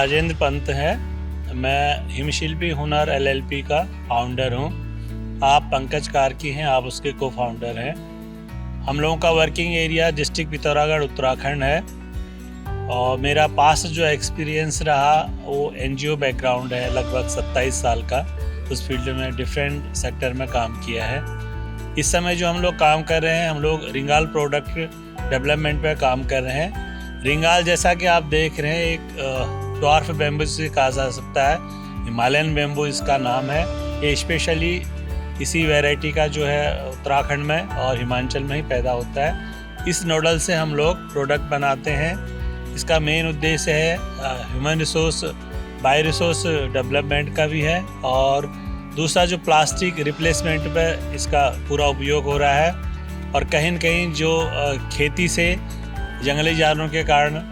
राजेंद्र पंत है। मैं हिमशिल्पी हुनर एलएलपी का फाउंडर हूँ। आप पंकज कार्की हैं, आप उसके को फाउंडर हैं। हम लोगों का working area district Pithoragarh Uttarakhand है और मेरा पास जो एक्सपीरियंस रहा वो एनजीओ बैकग्राउंड है, लगभग 27 साल का। उस फील्ड में डिफरेंट सेक्टर में काम किया है। इस समय जो हम लोग काम कर रहे हैं, हम लोग रिंगाल प्रोडक्ट डेवलपमेंट पे काम कर रहे हैं। रिंगाल जैसा कि आप देख रहे हैं, एक डॉर्फ बैम्बू से कहा जा सकता है, हिमालयन बैम्बू इसका नाम है। ये स्पेशली इसी वैरायटी का जो है उत्तराखंड में और हिमाचल में ही पैदा होता है। इस नोडल से हम लोग प्रोडक्ट बनाते हैं। इसका मेन उद्देश्य है human resource bio resource development का भी है, और दूसरा जो प्लास्टिक रिप्लेसमेंट पे इसका पूरा उपयोग हो रहा है। और कहीं न कहीं जो खेती से जंगली जानवरों के कारण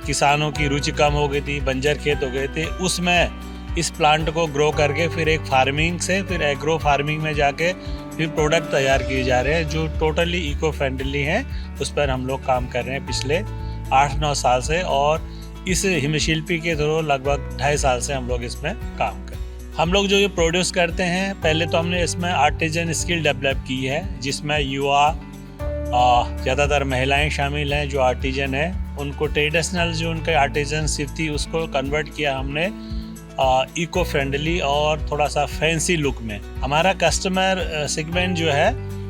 किसानों की रुचि कम हो गई थी, बंजर खेत हो गए थे, उसमें इस प्लांट को ग्रो करके फिर एक फार्मिंग से फिर एग्रो फार्मिंग में जाके फिर प्रोडक्ट तैयार किए जा रहे हैं जो टोटली इको फ्रेंडली हैं। उस पर हम लोग काम कर रहे हैं पिछले 8-9 साल से, और इस हिमशिल्पी के थ्रू लगभग 2.5 साल से हम लोग इसमें काम कर रहे हैं। हम लोग जो ये प्रोड्यूस करते हैं, पहले तो हमने इसमें आर्टिजन स्किल डेवलप की है, जिसमें युवा ज़्यादातर महिलाएं शामिल हैं जो आर्टिजन है। उनको ट्रेडिशनल जो उनके आर्टिजनशिप थी उसको कन्वर्ट किया हमने इको फ्रेंडली और थोड़ा सा फैंसी लुक में। हमारा कस्टमर सेगमेंट जो है,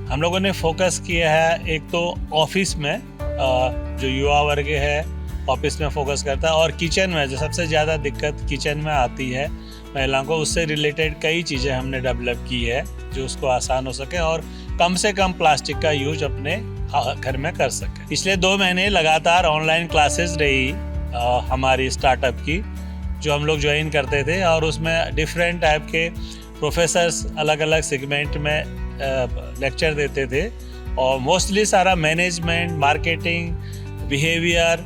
हम लोगों ने फोकस किया है एक तो ऑफिस में, जो युवा वर्ग है ऑफिस में फोकस करता है, और किचन में जो सबसे ज़्यादा दिक्कत किचन में आती है महिलाओं को, उससे रिलेटेड कई चीज़ें हमने डेवलप की है जो उसको आसान हो सके और कम से कम प्लास्टिक का यूज अपने घर में कर सके। पिछले 2 महीने लगातार ऑनलाइन क्लासेस रही हमारी स्टार्टअप की, जो हम लोग ज्वाइन करते थे, और उसमें डिफरेंट टाइप के प्रोफेसर्स अलग अलग सेगमेंट में लेक्चर देते थे, और मोस्टली सारा मैनेजमेंट, मार्केटिंग, बिहेवियर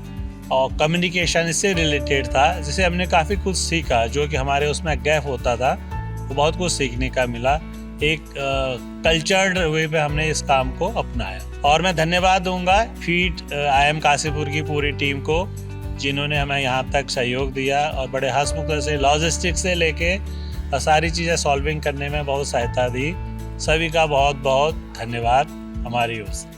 और कम्युनिकेशन इससे रिलेटेड था, जिसे हमने काफ़ी कुछ सीखा। जो कि हमारे उसमें गैप होता था, वो बहुत कुछ सीखने का मिला। एक कल्चर्ड वे पे हमने इस काम को अपनाया, और मैं धन्यवाद दूंगा फीट IIM काशीपुर की पूरी टीम को, जिन्होंने हमें यहाँ तक सहयोग दिया और बड़े हंसमुख से लॉजिस्टिक्स से लेके सारी चीज़ें सॉल्विंग करने में बहुत सहायता दी। सभी का बहुत बहुत धन्यवाद हमारी ओर से।